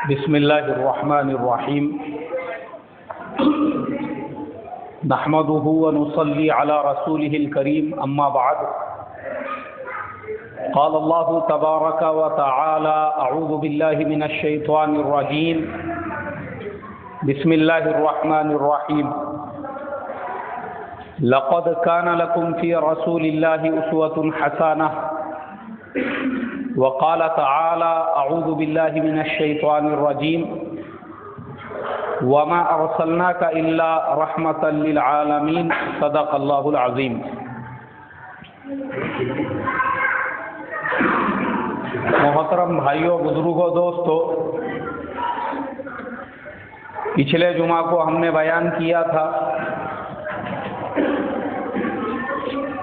بسم اللہ الرحمن الرحیم نحمده ونصلي على رسوله الكريم اما بعد قال الله تبارك وتعالى اعوذ بالله من الشيطان الرجيم بسم الله الرحمن الرحيم لقد كان لكم في رسول الله اسوة حسنة وقال تعالى اعوذ بالله من الشيطان الرجيم وما ارسلناك الا رحمة للعالمين صدق الله العظيم۔ محترم بھائیوں، بزرگوں، دوستوں، پچھلے جمعہ کو ہم نے بیان کیا تھا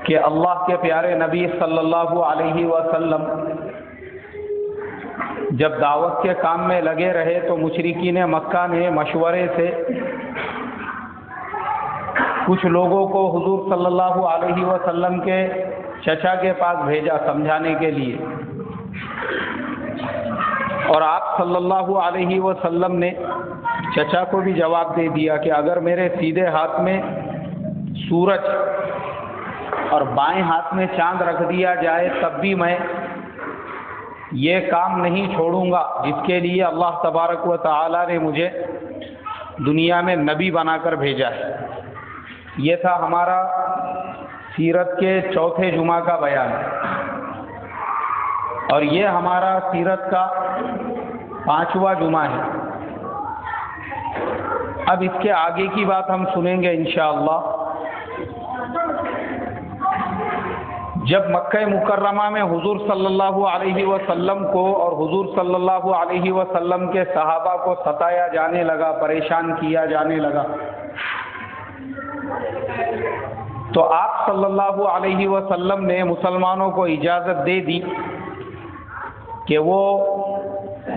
کہ اللہ کے پیارے نبی صلی اللہ علیہ وسلم جب دعوت کے کام میں لگے رہے تو مشرکین مکہ نے مشورے سے کچھ لوگوں کو حضور صلی اللہ علیہ وسلم کے چچا کے پاس بھیجا سمجھانے کے لیے، اور آپ صلی اللہ علیہ وسلم نے چچا کو بھی جواب دے دیا کہ اگر میرے سیدھے ہاتھ میں سورج اور بائیں ہاتھ میں چاند رکھ دیا جائے تب بھی میں یہ کام نہیں چھوڑوں گا جس کے لیے اللہ تبارک و تعالی نے مجھے دنیا میں نبی بنا کر بھیجا ہے۔ یہ تھا ہمارا سیرت کے چوتھے جمعہ کا بیان، اور یہ ہمارا سیرت کا 5واں جمعہ ہے۔ اب اس کے آگے کی بات ہم سنیں گے انشاءاللہ۔ جب مکہ مکرمہ میں حضور صلی اللہ علیہ وسلم کو اور حضور صلی اللہ علیہ وسلم کے صحابہ کو ستایا جانے لگا، پریشان کیا جانے لگا، تو آپ صلی اللہ علیہ وسلم نے مسلمانوں کو اجازت دے دی کہ وہ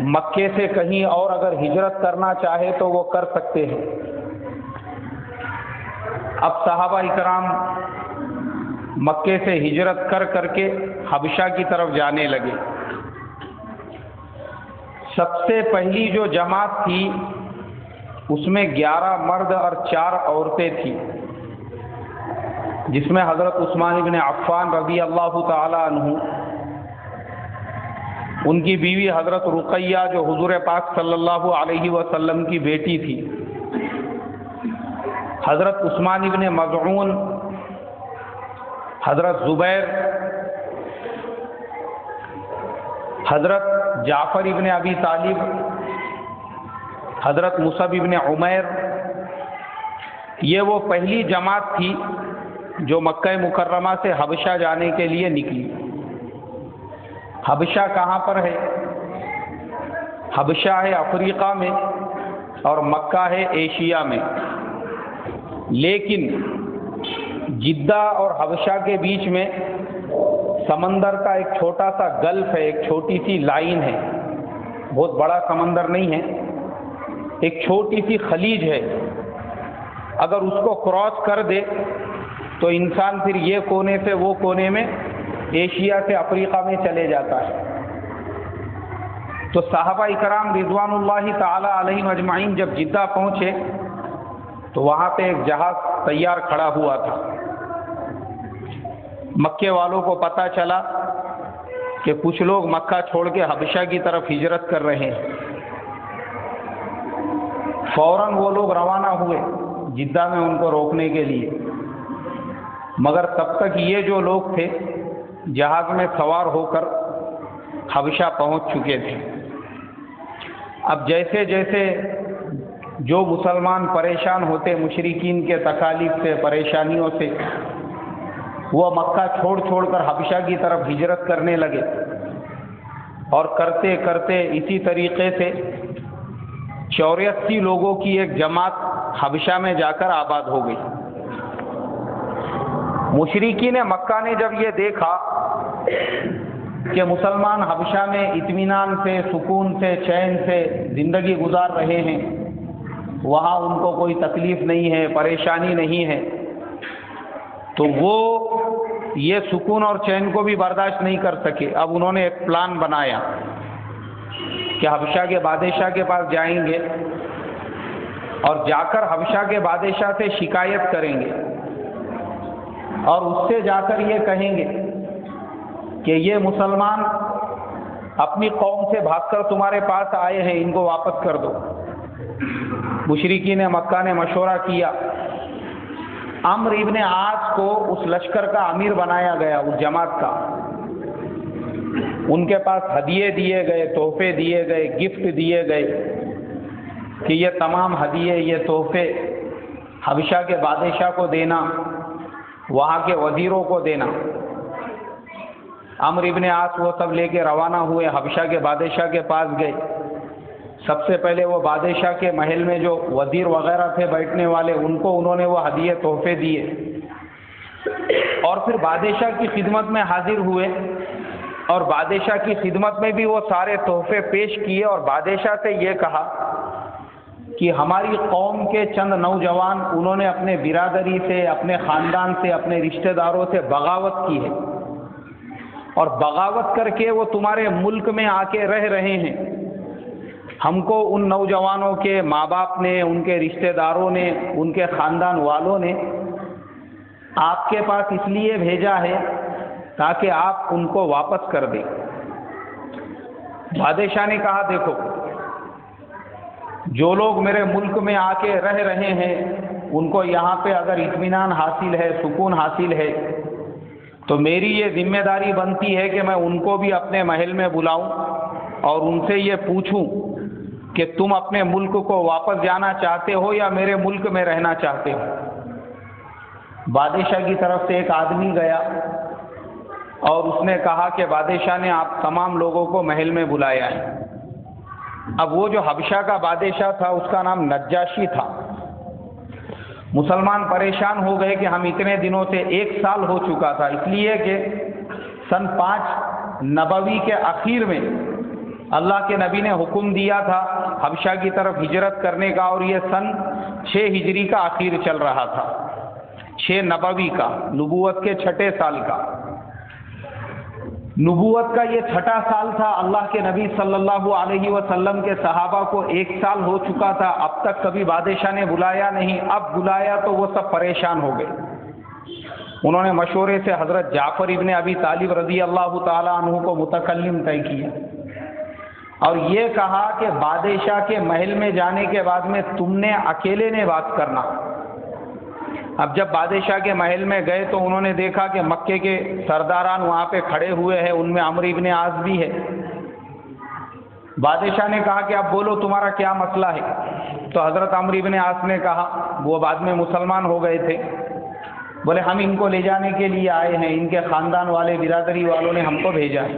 مکے سے کہیں اور اگر ہجرت کرنا چاہے تو وہ کر سکتے ہیں۔ اب صحابہ اکرام مکے سے ہجرت کر کر کے حبشہ کی طرف جانے لگے۔ سب سے پہلی جو جماعت تھی اس میں 11 مرد اور 4 عورتیں تھیں، جس میں حضرت عثمان بن عفان رضی اللہ تعالی عنہ، ان کی بیوی حضرت رقیہ جو حضور پاک صلی اللہ علیہ وسلم کی بیٹی تھی، حضرت عثمان بن مظعون، حضرت زبیر، حضرت جعفر ابن ابی طالب، حضرت مصعب ابن عمیر، یہ وہ پہلی جماعت تھی جو مکہ مکرمہ سے حبشہ جانے کے لیے نکلی۔ حبشہ کہاں پر ہے؟ حبشہ ہے افریقہ میں اور مکہ ہے ایشیا میں، لیکن جدہ اور حبشہ کے بیچ میں سمندر کا ایک چھوٹا سا گلف ہے، ایک چھوٹی سی لائن ہے، بہت بڑا سمندر نہیں ہے، ایک چھوٹی سی خلیج ہے۔ اگر اس کو کراس کر دے تو انسان پھر یہ کونے سے وہ کونے میں ایشیا سے افریقہ میں چلے جاتا ہے۔ تو صحابہ اکرام رضوان اللہ تعالی علیہم اجمعین جب جدہ پہنچے تو وہاں پہ ایک جہاز تیار کھڑا ہوا تھا۔ مکے والوں کو پتہ چلا کہ کچھ لوگ مکہ چھوڑ کے حبشہ کی طرف ہجرت کر رہے ہیں۔ فوراً وہ لوگ روانہ ہوئے جدہ میں ان کو روکنے کے لیے، مگر تب تک یہ جو لوگ تھے جہاز میں سوار ہو کر حبشہ پہنچ چکے تھے۔ اب جیسے جیسے جو مسلمان پریشان ہوتے مشرکین کے تکالیف سے، پریشانیوں سے، وہ مکہ چھوڑ چھوڑ کر حبشہ کی طرف ہجرت کرنے لگے، اور کرتے کرتے اسی طریقے سے 84 لوگوں کی ایک جماعت حبشہ میں جا کر آباد ہو گئی۔ مشرکین مکہ نے جب یہ دیکھا کہ مسلمان حبشہ میں اطمینان سے، سکون سے، چین سے زندگی گزار رہے ہیں، وہاں ان کو کوئی تکلیف نہیں ہے، پریشانی نہیں ہے، تو وہ یہ سکون اور چین کو بھی برداشت نہیں کر سکے۔ اب انہوں نے ایک پلان بنایا کہ حبشہ کے بادشاہ کے پاس جائیں گے اور جا کر حبشہ کے بادشاہ سے شکایت کریں گے اور اس سے جا کر یہ کہیں گے کہ یہ مسلمان اپنی قوم سے بھاگ کر تمہارے پاس آئے ہیں، ان کو واپس کر دو۔ مشرکین مکہ نے مشورہ کیا، عمرو ابن عاص کو اس لشکر کا امیر بنایا گیا، اس جماعت کا۔ ان کے پاس ہدیے دیے گئے، تحفے دیے گئے، گفٹ دیے گئے کہ یہ تمام ہدیے، یہ تحفے حبشہ کے بادشاہ کو دینا، وہاں کے وزیروں کو دینا۔ عمرو ابن عاص وہ سب لے کے روانہ ہوئے، حبشہ کے بادشاہ کے پاس گئے۔ سب سے پہلے وہ بادشاہ کے محل میں جو وزیر وغیرہ تھے بیٹھنے والے، ان کو انہوں نے وہ ہدیے تحفے دیے، اور پھر بادشاہ کی خدمت میں حاضر ہوئے اور بادشاہ کی خدمت میں بھی وہ سارے تحفے پیش کیے، اور بادشاہ سے یہ کہا کہ ہماری قوم کے چند نوجوان، انہوں نے اپنے برادری سے، اپنے خاندان سے، اپنے رشتہ داروں سے بغاوت کی ہے، اور بغاوت کر کے وہ تمہارے ملک میں آ کے رہ رہے ہیں۔ ہم کو ان نوجوانوں کے ماں باپ نے، ان کے رشتہ داروں نے، ان کے خاندان والوں نے آپ کے پاس اس لیے بھیجا ہے تاکہ آپ ان کو واپس کر دیں۔ بادشاہ نے کہا دیکھو، جو لوگ میرے ملک میں آ کے رہ رہے ہیں، ان کو یہاں پہ اگر اطمینان حاصل ہے، سکون حاصل ہے، تو میری یہ ذمہ داری بنتی ہے کہ میں ان کو بھی اپنے محل میں بلاؤں اور ان سے یہ پوچھوں کہ تم اپنے ملک کو واپس جانا چاہتے ہو یا میرے ملک میں رہنا چاہتے ہو۔ بادشاہ کی طرف سے ایک آدمی گیا اور اس نے کہا کہ بادشاہ نے آپ تمام لوگوں کو محل میں بلایا ہے۔ اب وہ جو حبشہ کا بادشاہ تھا، اس کا نام نجاشی تھا۔ مسلمان پریشان ہو گئے کہ ہم اتنے دنوں سے، 1 سال ہو چکا تھا، اس لیے کہ سن 5 نبوی کے اخیر میں اللہ کے نبی نے حکم دیا تھا حبشہ کی طرف ہجرت کرنے کا، اور یہ سن 6 ہجری کا اخیر چل رہا تھا، 6 نبوی کا، نبوت کے 6 سال کا۔ نبوت کا یہ 6 سال تھا۔ اللہ کے نبی صلی اللہ علیہ وسلم کے صحابہ کو 1 سال ہو چکا تھا، اب تک کبھی بادشاہ نے بلایا نہیں، اب بلایا تو وہ سب پریشان ہو گئے۔ انہوں نے مشورے سے حضرت جعفر ابن ابی طالب رضی اللہ تعالی عنہ کو متکلم طے کیا اور یہ کہا کہ بادشاہ کے محل میں جانے کے بعد میں تم نے اکیلے نے بات کرنا۔ اب جب بادشاہ کے محل میں گئے تو انہوں نے دیکھا کہ مکے کے سرداران وہاں پہ کھڑے ہوئے ہیں، ان میں عمرو ابن عاص بھی ہے۔ بادشاہ نے کہا کہ اب بولو تمہارا کیا مسئلہ ہے؟ تو حضرت عمرو ابن عاص نے کہا، وہ بعد میں مسلمان ہو گئے تھے، بولے ہم ان کو لے جانے کے لیے آئے ہیں، ان کے خاندان والے، برادری والوں نے ہم کو بھیجا ہے۔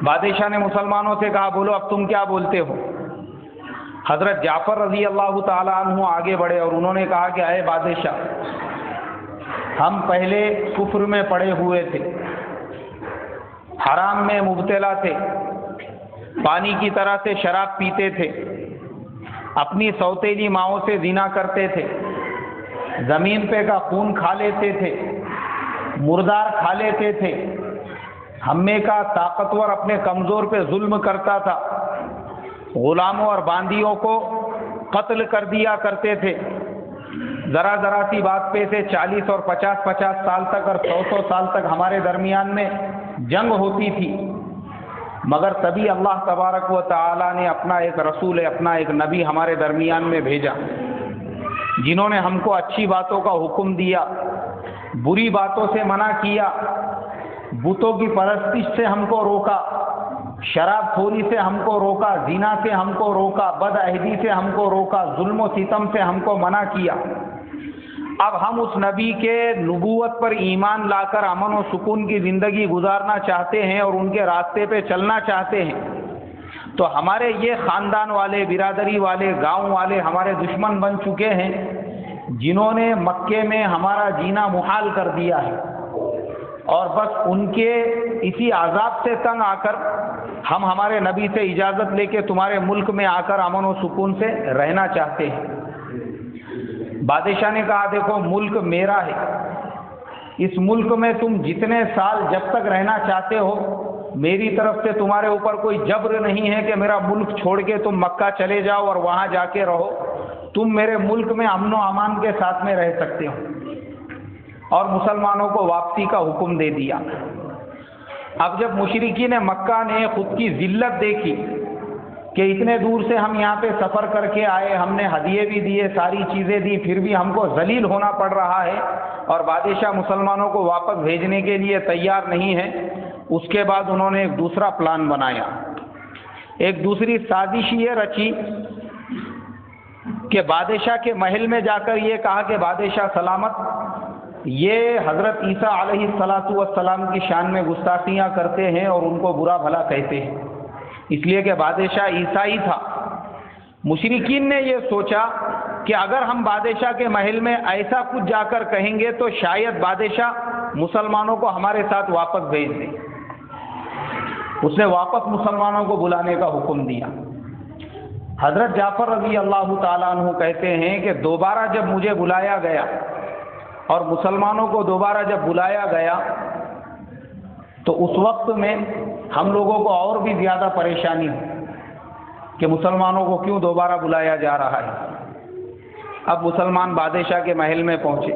بادشاہ نے مسلمانوں سے کہا بولو اب تم کیا بولتے ہو؟ حضرت جعفر رضی اللہ تعالی عنہ آگے بڑھے اور انہوں نے کہا کہ اے بادشاہ، ہم پہلے کفر میں پڑے ہوئے تھے، حرام میں مبتلا تھے، پانی کی طرح سے شراب پیتے تھے، اپنی سوتیلی ماؤں سے زنا کرتے تھے، زمین پہ کا خون کھا لیتے تھے، مردار کھا لیتے تھے، ہم میں کا طاقتور اپنے کمزور پہ ظلم کرتا تھا، غلاموں اور باندیوں کو قتل کر دیا کرتے تھے، ذرا ذرا سی بات پہ سے 40 اور 50 سال تک اور 100 سال تک ہمارے درمیان میں جنگ ہوتی تھی، مگر تبھی اللہ تبارک و تعالی نے اپنا ایک رسول، اپنا ایک نبی ہمارے درمیان میں بھیجا، جنہوں نے ہم کو اچھی باتوں کا حکم دیا، بری باتوں سے منع کیا، بتوں کی پرستش سے ہم کو روکا، شراب خوری سے ہم کو روکا، زنا سے ہم کو روکا، بد عہدی سے ہم کو روکا، ظلم و ستم سے ہم کو منع کیا۔ اب ہم اس نبی کے نبوت پر ایمان لا کر امن و سکون کی زندگی گزارنا چاہتے ہیں اور ان کے راستے پہ چلنا چاہتے ہیں، تو ہمارے یہ خاندان والے، برادری والے، گاؤں والے ہمارے دشمن بن چکے ہیں، جنہوں نے مکے میں ہمارا جینا محال کر دیا ہے، اور بس ان کے اسی عذاب سے تنگ آ کر ہم ہمارے نبی سے اجازت لے کے تمہارے ملک میں آ کر امن و سکون سے رہنا چاہتے ہیں۔ بادشاہ نے کہا دیکھو ملک میرا ہے، اس ملک میں تم جتنے سال جب تک رہنا چاہتے ہو میری طرف سے تمہارے اوپر کوئی جبر نہیں ہے کہ میرا ملک چھوڑ کے تم مکہ چلے جاؤ اور وہاں جا کے رہو، تم میرے ملک میں امن و امان کے ساتھ میں رہ سکتے ہو، اور مسلمانوں کو واپسی کا حکم دے دیا۔ اب جب مشرکین مکہ نے خود کی ذلت دیکھی کہ اتنے دور سے ہم یہاں پہ سفر کر کے آئے، ہم نے ہدیے بھی دیے، ساری چیزیں دی، پھر بھی ہم کو ذلیل ہونا پڑ رہا ہے، اور بادشاہ مسلمانوں کو واپس بھیجنے کے لیے تیار نہیں ہے، اس کے بعد انہوں نے ایک دوسرا پلان بنایا، ایک دوسری سازش یہ رچی کہ بادشاہ کے محل میں جا کر یہ کہا کہ بادشاہ سلامت، یہ حضرت عیسیٰ علیہ السلام کی شان میں گستاخیاں کرتے ہیں اور ان کو برا بھلا کہتے ہیں، اس لیے کہ بادشاہ عیسائی تھا۔ مشرکین نے یہ سوچا کہ اگر ہم بادشاہ کے محل میں ایسا کچھ جا کر کہیں گے تو شاید بادشاہ مسلمانوں کو ہمارے ساتھ واپس بھیج دے۔ اس نے واپس مسلمانوں کو بلانے کا حکم دیا۔ حضرت جعفر رضی اللہ تعالیٰ عنہ کہتے ہیں کہ دوبارہ جب مجھے بلایا گیا اور مسلمانوں کو دوبارہ جب بلایا گیا تو اس وقت میں ہم لوگوں کو اور بھی زیادہ پریشانی ہوئی کہ مسلمانوں کو کیوں دوبارہ بلایا جا رہا ہے۔ اب مسلمان بادشاہ کے محل میں پہنچے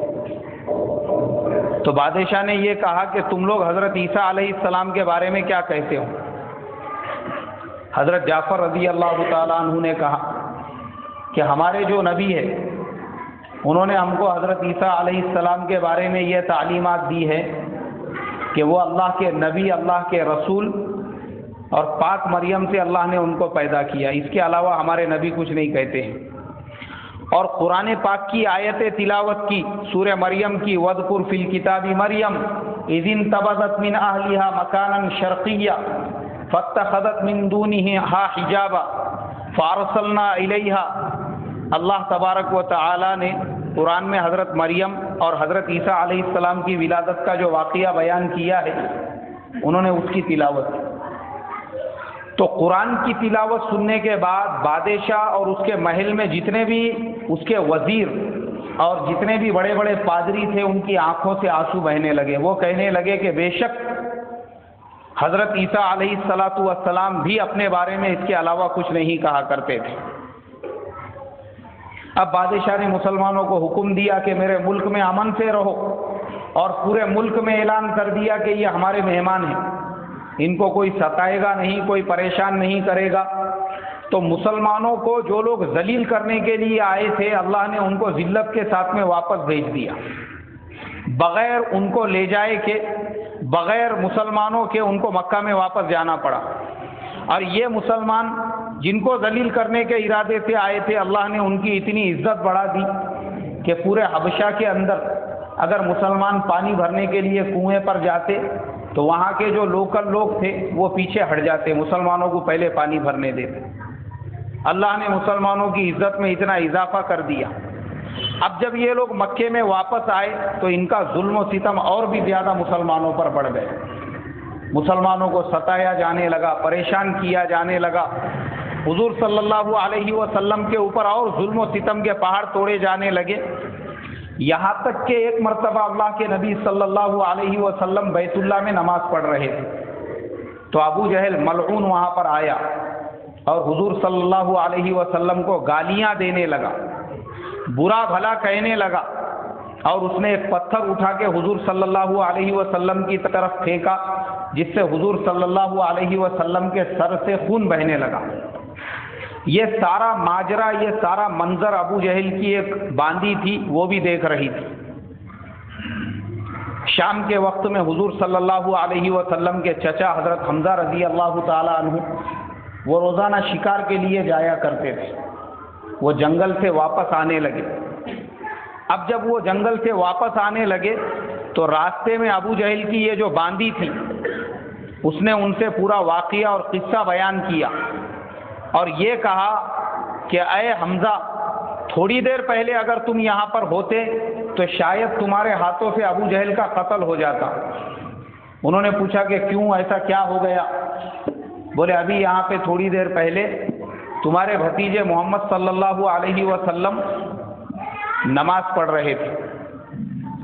تو بادشاہ نے یہ کہا کہ تم لوگ حضرت عیسیٰ علیہ السلام کے بارے میں کیا کہتے ہو؟ حضرت جعفر رضی اللہ تعالیٰ عنہ نے کہا کہ ہمارے جو نبی ہے انہوں نے ہم کو حضرت عیسیٰ علیہ السلام کے بارے میں یہ تعلیمات دی ہے کہ وہ اللہ کے نبی، اللہ کے رسول، اور پاک مریم سے اللہ نے ان کو پیدا کیا، اس کے علاوہ ہمارے نبی کچھ نہیں کہتے ہیں۔ اور قرآن پاک کی آیت تلاوت کی سورہ مریم کی، وَاذْكُرْ فِي الْكِتَابِ مَرْيَمَ إِذِ انتَبَذَتْ مِنْ أَهْلِهَا مَكَانًا شَرْقِيًّا فَاتَّخَذَتْ مِنْ دُونِهَا حِجَابًا فَأَرْسَلْنَا إِلَيْهَا۔ اللہ تبارک و تعالی نے قرآن میں حضرت مریم اور حضرت عیسیٰ علیہ السلام کی ولادت کا جو واقعہ بیان کیا ہے انہوں نے اس کی تلاوت کی۔ تو قرآن کی تلاوت سننے کے بعد بادشاہ اور اس کے محل میں جتنے بھی اس کے وزیر اور جتنے بھی بڑے بڑے پادری تھے ان کی آنکھوں سے آنسو بہنے لگے۔ وہ کہنے لگے کہ بے شک حضرت عیسیٰ علیہ السلام بھی اپنے بارے میں اس کے علاوہ کچھ نہیں کہا کرتے تھے۔ اب بادشاہ نے مسلمانوں کو حکم دیا کہ میرے ملک میں امن سے رہو، اور پورے ملک میں اعلان کر دیا کہ یہ ہمارے مہمان ہیں، ان کو کوئی ستائے گا نہیں، کوئی پریشان نہیں کرے گا۔ تو مسلمانوں کو جو لوگ ذلیل کرنے کے لیے آئے تھے اللہ نے ان کو ذلت کے ساتھ میں واپس بھیج دیا، بغیر ان کو لے جائے کہ بغیر مسلمانوں کے ان کو مکہ میں واپس جانا پڑا۔ اور یہ مسلمان جن کو ذلیل کرنے کے ارادے سے آئے تھے اللہ نے ان کی اتنی عزت بڑھا دی کہ پورے حبشہ کے اندر اگر مسلمان پانی بھرنے کے لیے کنویں پر جاتے تو وہاں کے جو لوکل لوگ تھے وہ پیچھے ہٹ جاتے، مسلمانوں کو پہلے پانی بھرنے دیتے۔ اللہ نے مسلمانوں کی عزت میں اتنا اضافہ کر دیا۔ اب جب یہ لوگ مکے میں واپس آئے تو ان کا ظلم و ستم اور بھی زیادہ مسلمانوں پر بڑھ گئے، مسلمانوں کو ستایا جانے لگا، پریشان کیا جانے لگا، حضور صلی اللہ علیہ وسلم کے اوپر اور ظلم و ستم کے پہاڑ توڑے جانے لگے، یہاں تک کہ ایک مرتبہ اللہ کے نبی صلی اللہ علیہ وسلم بیت اللہ میں نماز پڑھ رہے تھے تو ابو جہل ملعون وہاں پر آیا اور حضور صلی اللہ علیہ وسلم کو گالیاں دینے لگا، برا بھلا کہنے لگا، اور اس نے ایک پتھر اٹھا کے حضور صلی اللہ علیہ وسلم کی طرف پھینکا جس سے حضور صلی اللہ علیہ وسلم کے سر سے خون بہنے لگا۔ یہ سارا ماجرا، یہ سارا منظر ابو جہل کی ایک باندی تھی وہ بھی دیکھ رہی تھی۔ شام کے وقت میں حضور صلی اللہ علیہ وسلم کے چچا حضرت حمزہ رضی اللہ تعالی عنہ وہ روزانہ شکار کے لیے جایا کرتے تھے، وہ جنگل سے واپس آنے لگے۔ اب جب وہ جنگل سے واپس آنے لگے تو راستے میں ابو جہل کی یہ جو باندی تھی اس نے ان سے پورا واقعہ اور قصہ بیان کیا اور یہ کہا کہ اے حمزہ، تھوڑی دیر پہلے اگر تم یہاں پر ہوتے تو شاید تمہارے ہاتھوں سے ابو جہل کا قتل ہو جاتا۔ انہوں نے پوچھا کہ کیوں، ایسا کیا ہو گیا؟ بولے ابھی یہاں پہ تھوڑی دیر پہلے تمہارے بھتیجے محمد صلی اللہ علیہ وسلم نماز پڑھ رہے تھے،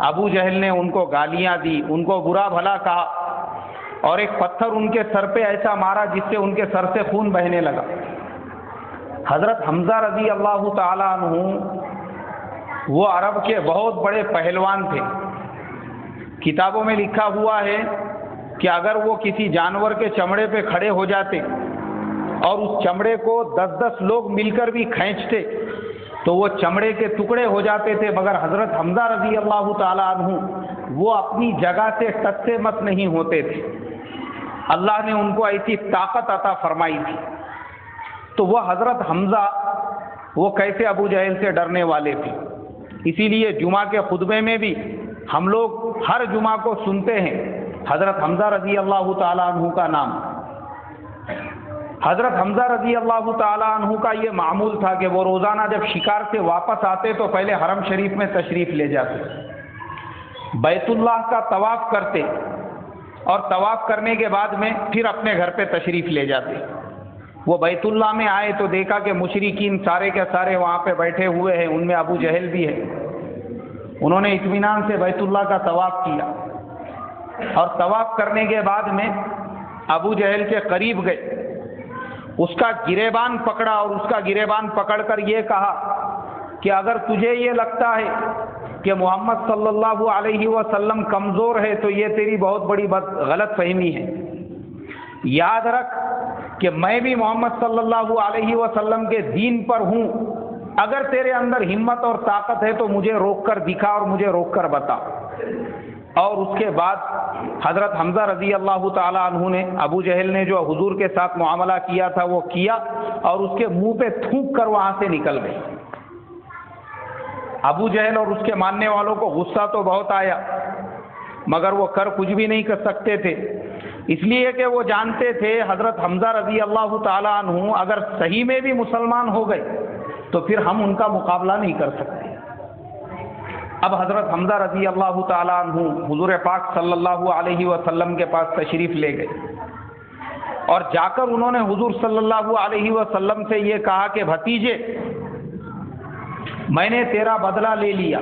ابو جہل نے ان کو گالیاں دی، ان کو برا بھلا کہا، اور ایک پتھر ان کے سر پہ ایسا مارا جس سے ان کے سر سے خون بہنے لگا۔ حضرت حمزہ رضی اللہ تعالیٰ عنہ وہ عرب کے بہت بڑے پہلوان تھے۔ کتابوں میں لکھا ہوا ہے کہ اگر وہ کسی جانور کے چمڑے پہ کھڑے ہو جاتے اور اس چمڑے کو 10 لوگ مل کر بھی کھینچتے تو وہ چمڑے کے ٹکڑے ہو جاتے تھے، مگر حضرت حمزہ رضی اللہ تعالیٰ عنہ وہ اپنی جگہ سے ٹس سے مس نہیں ہوتے تھے۔ اللہ نے ان کو ایسی طاقت عطا فرمائی تھی۔ تو وہ حضرت حمزہ وہ کیسے ابو جہل سے ڈرنے والے تھے۔ اسی لیے جمعہ کے خطبے میں بھی ہم لوگ ہر جمعہ کو سنتے ہیں حضرت حمزہ رضی اللہ تعالیٰ عنہ کا نام۔ حضرت حمزہ رضی اللہ تعالیٰ عنہ کا یہ معمول تھا کہ وہ روزانہ جب شکار سے واپس آتے تو پہلے حرم شریف میں تشریف لے جاتے، بیت اللہ کا طواف کرتے اور طواف کرنے کے بعد میں پھر اپنے گھر پہ تشریف لے جاتے۔ وہ بیت اللہ میں آئے تو دیکھا کہ مشرکین سارے کے سارے وہاں پہ بیٹھے ہوئے ہیں، ان میں ابو جہل بھی ہے۔ انہوں نے اطمینان سے بیت اللہ کا طواف کیا اور طواف کرنے کے بعد میں ابو جہل کے قریب گئے، اس کا گریبان پکڑا اور اس کا گریبان پکڑ کر یہ کہا کہ اگر تجھے یہ لگتا ہے کہ محمد صلی اللہ علیہ وسلم کمزور ہے تو یہ تیری بہت بڑی غلط فہمی ہے۔ یاد رکھ کہ میں بھی محمد صلی اللہ علیہ وسلم کے دین پر ہوں، اگر تیرے اندر ہمت اور طاقت ہے تو مجھے روک کر دکھا اور مجھے روک کر بتا۔ اور اس کے بعد حضرت حمزہ رضی اللہ تعالیٰ عنہ نے ابو جہل نے جو حضور کے ساتھ معاملہ کیا تھا وہ کیا اور اس کے منہ پہ تھوک کر وہاں سے نکل گئے۔ ابو جہل اور اس کے ماننے والوں کو غصہ تو بہت آیا، مگر وہ کر کچھ بھی نہیں کر سکتے تھے، اس لیے کہ وہ جانتے تھے حضرت حمزہ رضی اللہ تعالیٰ عنہ اگر صحیح میں بھی مسلمان ہو گئے تو پھر ہم ان کا مقابلہ نہیں کر سکتے۔ اب حضرت حمزہ رضی اللہ تعالیٰ عنہ حضور پاک صلی اللہ علیہ وسلم کے پاس تشریف لے گئے اور جا کر انہوں نے حضور صلی اللہ علیہ وسلم سے یہ کہا کہ بھتیجے، میں نے تیرا بدلہ لے لیا،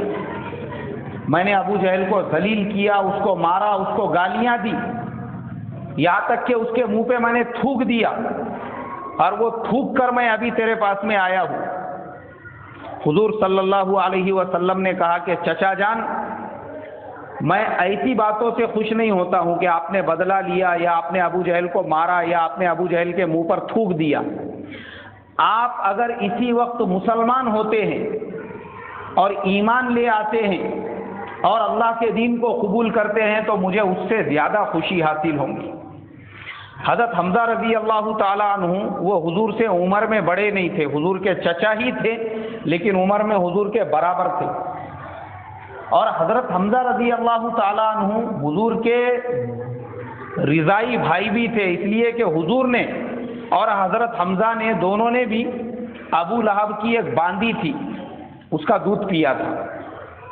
میں نے ابو جہل کو ذلیل کیا، اس کو مارا، اس کو گالیاں دی، یہاں تک کہ اس کے منہ پہ میں نے تھوک دیا، اور وہ تھوک کر میں ابھی تیرے پاس میں آیا ہوں۔ حضور صلی اللہ علیہ وسلم نے کہا کہ چچا جان، میں ایسی باتوں سے خوش نہیں ہوتا ہوں کہ آپ نے بدلہ لیا یا آپ نے ابو جہل کو مارا یا آپ نے ابو جہل کے منہ پر تھوک دیا۔ آپ اگر اسی وقت مسلمان ہوتے ہیں اور ایمان لے آتے ہیں اور اللہ کے دین کو قبول کرتے ہیں تو مجھے اس سے زیادہ خوشی حاصل ہوں گی۔ حضرت حمزہ رضی اللہ تعالیٰ عنہ وہ حضور سے عمر میں بڑے نہیں تھے، حضور کے چچا ہی تھے لیکن عمر میں حضور کے برابر تھے، اور حضرت حمزہ رضی اللہ تعالیٰ عنہ حضور کے رضائی بھائی بھی تھے، اس لیے کہ حضور نے اور حضرت حمزہ نے دونوں نے بھی ابو لہب کی ایک باندی تھی، اس کا دودھ پیا تھا،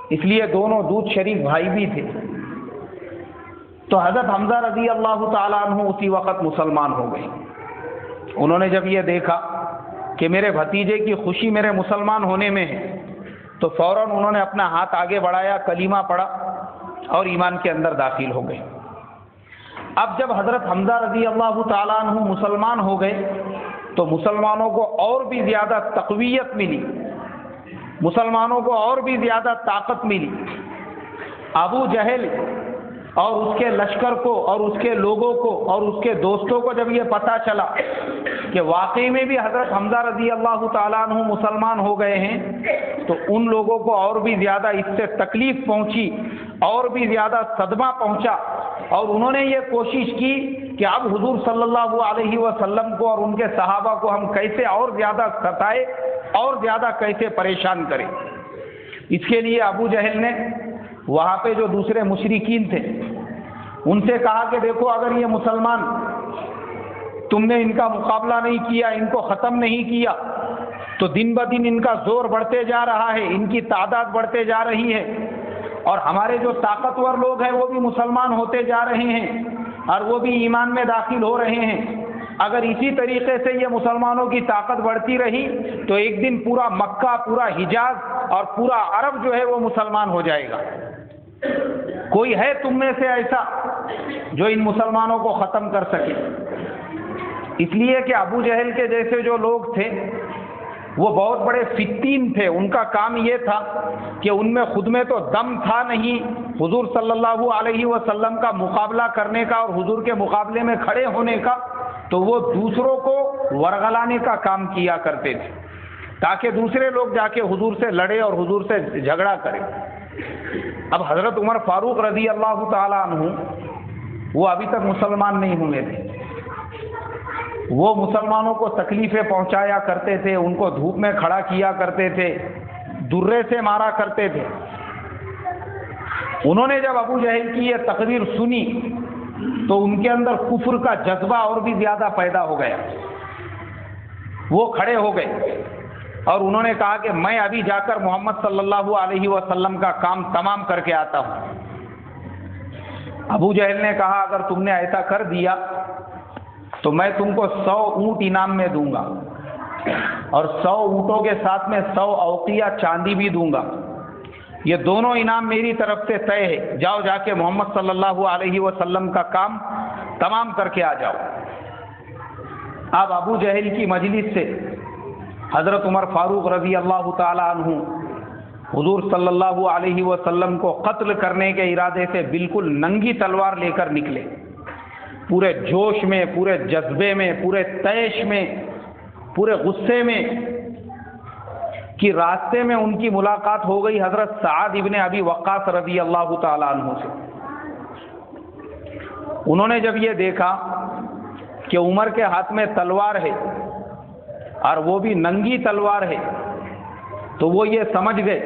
اس لیے دونوں دودھ شریک بھائی بھی تھے۔ تو حضرت حمزہ رضی اللہ تعالیٰ عنہ اسی وقت مسلمان ہو گئے۔ انہوں نے جب یہ دیکھا کہ میرے بھتیجے کی خوشی میرے مسلمان ہونے میں ہے تو فوراً انہوں نے اپنا ہاتھ آگے بڑھایا، کلمہ پڑھا اور ایمان کے اندر داخل ہو گئے۔ اب جب حضرت حمزہ رضی اللہ تعالیٰ عنہ مسلمان ہو گئے تو مسلمانوں کو اور بھی زیادہ تقویت ملی، مسلمانوں کو اور بھی زیادہ طاقت ملی۔ ابو جہل اور اس کے لشکر کو اور اس کے لوگوں کو اور اس کے دوستوں کو جب یہ پتہ چلا کہ واقعی میں بھی حضرت حمزہ رضی اللہ تعالیٰ عنہ مسلمان ہو گئے ہیں تو ان لوگوں کو اور بھی زیادہ اس سے تکلیف پہنچی، اور بھی زیادہ صدمہ پہنچا، اور انہوں نے یہ کوشش کی کہ اب حضور صلی اللہ علیہ وسلم کو اور ان کے صحابہ کو ہم کیسے اور زیادہ ستائے اور زیادہ کیسے پریشان کریں۔ اس کے لیے ابو جہل نے وہاں پہ جو دوسرے مشرکین تھے ان سے کہا کہ دیکھو، اگر یہ مسلمان تم نے ان کا مقابلہ نہیں کیا، ان کو ختم نہیں کیا تو دن بدن ان کا زور بڑھتے جا رہا ہے، ان کی تعداد بڑھتے جا رہی ہے، اور ہمارے جو طاقتور لوگ ہیں وہ بھی مسلمان ہوتے جا رہے ہیں اور وہ بھی ایمان میں داخل ہو رہے ہیں۔ اگر اسی طریقے سے یہ مسلمانوں کی طاقت بڑھتی رہی تو ایک دن پورا مکہ، پورا حجاز اور پورا عرب جو ہے وہ مسلمان ہو جائے گا۔ کوئی ہے تم میں سے ایسا جو ان مسلمانوں کو ختم کر سکے. اس لیے کہ ابو جہل کے جیسے جو لوگ تھے وہ بہت بڑے فتین تھے. ان کا کام یہ تھا کہ ان میں خود میں تو دم تھا نہیں حضور صلی اللہ علیہ وسلم کا مقابلہ کرنے کا اور حضور کے مقابلے میں کھڑے ہونے کا، تو وہ دوسروں کو ورغلانے کا کام کیا کرتے تھے تاکہ دوسرے لوگ جا کے حضور سے لڑے اور حضور سے جھگڑا کرے. اب حضرت عمر فاروق رضی اللہ تعالی عنہ وہ ابھی تک مسلمان نہیں ہوئے تھے. وہ مسلمانوں کو تکلیفیں پہنچایا کرتے تھے، ان کو دھوپ میں کھڑا کیا کرتے تھے، درے سے مارا کرتے تھے. انہوں نے جب ابو جہل کی یہ تقریر سنی تو ان کے اندر کفر کا جذبہ اور بھی زیادہ پیدا ہو گیا. وہ کھڑے ہو گئے اور انہوں نے کہا کہ میں ابھی جا کر محمد صلی اللہ علیہ وسلم کا کام تمام کر کے آتا ہوں. ابو جہل نے کہا اگر تم نے ایسا کر دیا تو میں تم کو 100 اونٹ انعام میں دوں گا اور 100 اونٹوں کے ساتھ میں 100 اوقیہ چاندی بھی دوں گا. یہ دونوں انعام میری طرف سے طے ہے. جاؤ جا کے محمد صلی اللہ علیہ وسلم کا کام تمام کر کے آ جاؤ. اب ابو جہل کی مجلس سے حضرت عمر فاروق رضی اللہ تعالی عنہ حضور صلی اللہ علیہ وسلم کو قتل کرنے کے ارادے سے بالکل ننگی تلوار لے کر نکلے. پورے جوش میں، پورے جذبے میں، پورے طیش میں، پورے غصے میں کہ راستے میں ان کی ملاقات ہو گئی حضرت سعد ابن ابی وقاص رضی اللہ تعالی عنہ سے. انہوں نے جب یہ دیکھا کہ عمر کے ہاتھ میں تلوار ہے اور وہ بھی ننگی تلوار ہے تو وہ یہ سمجھ گئے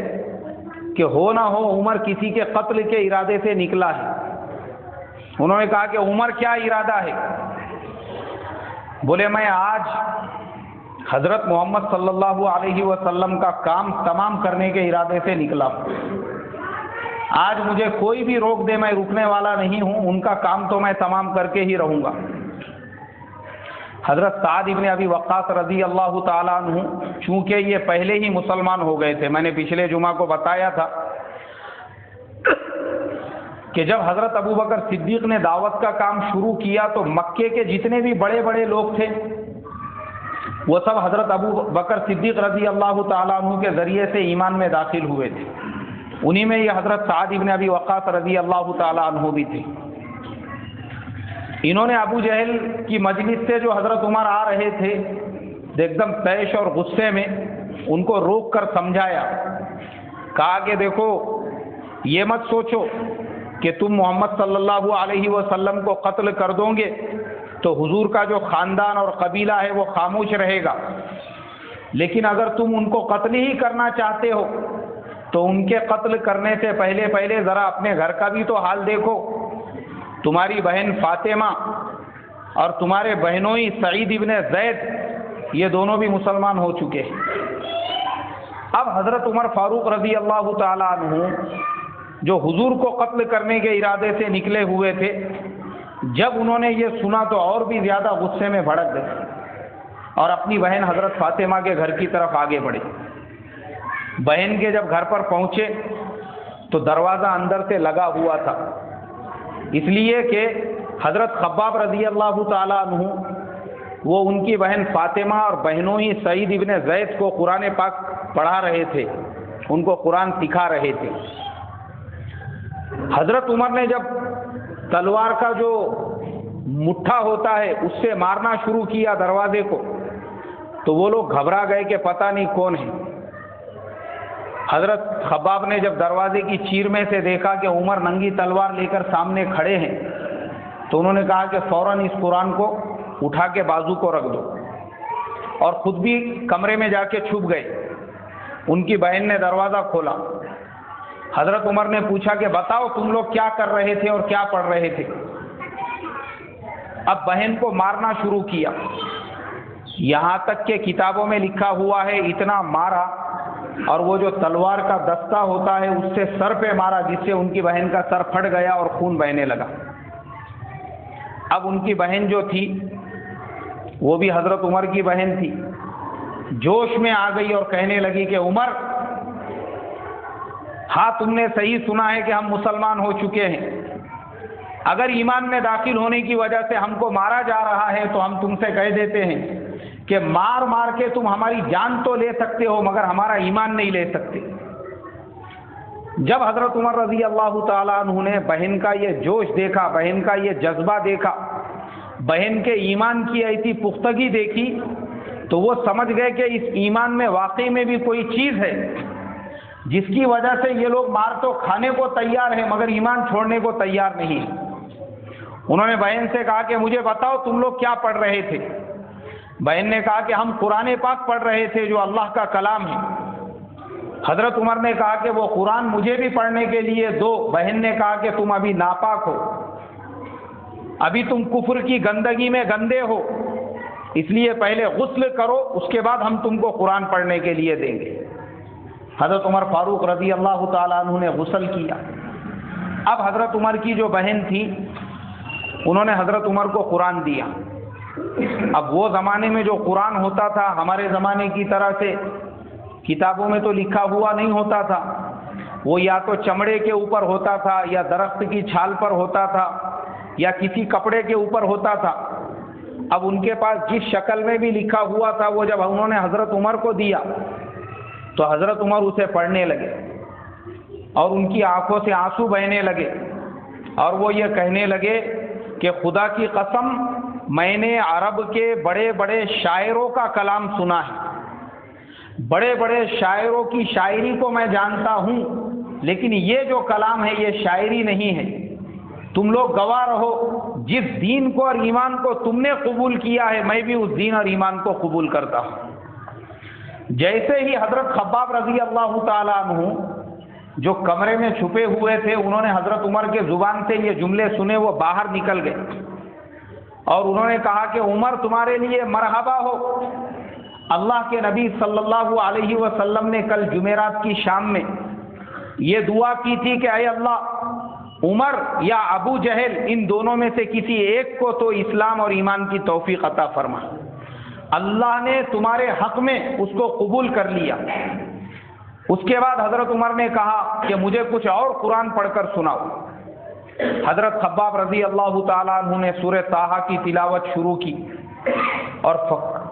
کہ ہو نہ ہو عمر کسی کے قتل کے ارادے سے نکلا ہے. انہوں نے کہا کہ عمر کیا ارادہ ہے؟ بولے میں آج حضرت محمد صلی اللہ علیہ وسلم کا کام تمام کرنے کے ارادے سے نکلا ہوں. آج مجھے کوئی بھی روک دے میں رکنے والا نہیں ہوں، ان کا کام تو میں تمام کر کے ہی رہوں گا. حضرت سعد ابن ابی وقاص رضی اللہ تعالیٰ عنہ چونکہ یہ پہلے ہی مسلمان ہو گئے تھے، میں نے پچھلے جمعہ کو بتایا تھا کہ جب حضرت ابو بکر صدیق نے دعوت کا کام شروع کیا تو مکے کے جتنے بھی بڑے بڑے لوگ تھے وہ سب حضرت ابو بکر صدیق رضی اللہ تعالیٰ عنہ کے ذریعے سے ایمان میں داخل ہوئے تھے. انہی میں یہ حضرت سعد ابن ابی وقاص رضی اللہ تعالیٰ عنہ بھی تھے. انہوں نے ابو جہل کی مجلس سے جو حضرت عمر آ رہے تھے ایک دم طیش اور غصے میں ان کو روک کر سمجھایا. کہا کہ دیکھو یہ مت سوچو کہ تم محمد صلی اللہ علیہ وسلم کو قتل کر دو گے تو حضور کا جو خاندان اور قبیلہ ہے وہ خاموش رہے گا، لیکن اگر تم ان کو قتل ہی کرنا چاہتے ہو تو ان کے قتل کرنے سے پہلے ذرا اپنے گھر کا بھی تو حال دیکھو. تمہاری بہن فاطمہ اور تمہارے بہنوئی سعید ابن زید یہ دونوں بھی مسلمان ہو چکے ہیں. اب حضرت عمر فاروق رضی اللہ تعالی عنہ جو حضور کو قتل کرنے کے ارادے سے نکلے ہوئے تھے، جب انہوں نے یہ سنا تو اور بھی زیادہ غصے میں بھڑک گئے اور اپنی بہن حضرت فاطمہ کے گھر کی طرف آگے بڑھے. بہن کے جب گھر پر پہنچے تو دروازہ اندر سے لگا ہوا تھا، اس لیے کہ حضرت خباب رضی اللہ تعالیٰ عنہ وہ ان کی بہن فاطمہ اور بہنوں ہی سعید ابن زید کو قرآن پاک پڑھا رہے تھے، ان کو قرآن سکھا رہے تھے. حضرت عمر نے جب تلوار کا جو مٹھا ہوتا ہے اس سے مارنا شروع کیا دروازے کو تو وہ لوگ گھبرا گئے کہ پتہ نہیں کون ہے. حضرت خباب نے جب دروازے کی چیر میں سے دیکھا کہ عمر ننگی تلوار لے کر سامنے کھڑے ہیں تو انہوں نے کہا کہ فوراً اس قرآن کو اٹھا کے بازو کو رکھ دو، اور خود بھی کمرے میں جا کے چھپ گئے. ان کی بہن نے دروازہ کھولا. حضرت عمر نے پوچھا کہ بتاؤ تم لوگ کیا کر رہے تھے اور کیا پڑھ رہے تھے؟ اب بہن کو مارنا شروع کیا، یہاں تک کہ کتابوں میں لکھا ہوا ہے اتنا مارا اور وہ جو تلوار کا دستہ ہوتا ہے اس سے سر پہ مارا جس سے ان کی بہن کا سر پھٹ گیا اور خون بہنے لگا. اب ان کی بہن جو تھی وہ بھی حضرت عمر کی بہن تھی، جوش میں آ گئی اور کہنے لگی کہ عمر ہاں تم نے صحیح سنا ہے کہ ہم مسلمان ہو چکے ہیں، اگر ایمان میں داخل ہونے کی وجہ سے ہم کو مارا جا رہا ہے تو ہم تم سے کہہ دیتے ہیں کہ مار مار کے تم ہماری جان تو لے سکتے ہو مگر ہمارا ایمان نہیں لے سکتے۔ جب حضرت عمر رضی اللہ تعالیٰ عنہ نے بہن کا یہ جوش دیکھا، بہن کا یہ جذبہ دیکھا، بہن کے ایمان کی ایسی پختگی دیکھی، تو وہ سمجھ گئے کہ اس ایمان میں واقعی میں بھی کوئی چیز ہے جس کی وجہ سے یہ لوگ مار تو کھانے کو تیار ہیں مگر ایمان چھوڑنے کو تیار نہیں۔ انہوں نے بہن سے کہا کہ مجھے بتاؤ تم لوگ کیا پڑھ رہے تھے؟ بہن نے کہا کہ ہم قرآن پاک پڑھ رہے تھے جو اللہ کا کلام ہے۔ حضرت عمر نے کہا کہ وہ قرآن مجھے بھی پڑھنے کے لیے دو۔ بہن نے کہا کہ تم ابھی ناپاک ہو، ابھی تم کفر کی گندگی میں گندے ہو، اس لیے پہلے غسل کرو، اس کے بعد ہم تم کو قرآن پڑھنے کے لیے دیں گے۔ حضرت عمر فاروق رضی اللہ تعالیٰ عنہ نے غسل کیا۔ اب حضرت عمر کی جو بہن تھی انہوں نے حضرت عمر کو قرآن دیا۔ اب وہ زمانے میں جو قرآن ہوتا تھا ہمارے زمانے کی طرح سے کتابوں میں تو لکھا ہوا نہیں ہوتا تھا، وہ یا تو چمڑے کے اوپر ہوتا تھا یا درخت کی چھال پر ہوتا تھا یا کسی کپڑے کے اوپر ہوتا تھا۔ اب ان کے پاس جس شکل میں بھی لکھا ہوا تھا وہ جب انہوں نے حضرت عمر کو دیا تو حضرت عمر اسے پڑھنے لگے اور ان کی آنکھوں سے آنسو بہنے لگے اور وہ یہ کہنے لگے کہ خدا کی قسم میں نے عرب کے بڑے بڑے شاعروں کا کلام سنا ہے، بڑے بڑے شاعروں کی شاعری کو میں جانتا ہوں، لیکن یہ جو کلام ہے یہ شاعری نہیں ہے۔ تم لوگ گواہ رہو، جس دین کو اور ایمان کو تم نے قبول کیا ہے میں بھی اس دین اور ایمان کو قبول کرتا ہوں۔ جیسے ہی حضرت خباب رضی اللہ تعالیٰ عنہ جو کمرے میں چھپے ہوئے تھے انہوں نے حضرت عمر کے زبان سے یہ جملے سنے، وہ باہر نکل گئے اور انہوں نے کہا کہ عمر تمہارے لیے مرحبا ہو، اللہ کے نبی صلی اللہ علیہ وسلم نے کل جمعرات کی شام میں یہ دعا کی تھی کہ اے اللہ عمر یا ابو جہل ان دونوں میں سے کسی ایک کو تو اسلام اور ایمان کی توفیق عطا فرما۔ اللہ نے تمہارے حق میں اس کو قبول کر لیا۔ اس کے بعد حضرت عمر نے کہا کہ مجھے کچھ اور قرآن پڑھ کر سناؤ۔ حضرت خباب رضی اللہ تعالیٰ عنہ نے سورہ طٰہٰ کی تلاوت شروع کی اور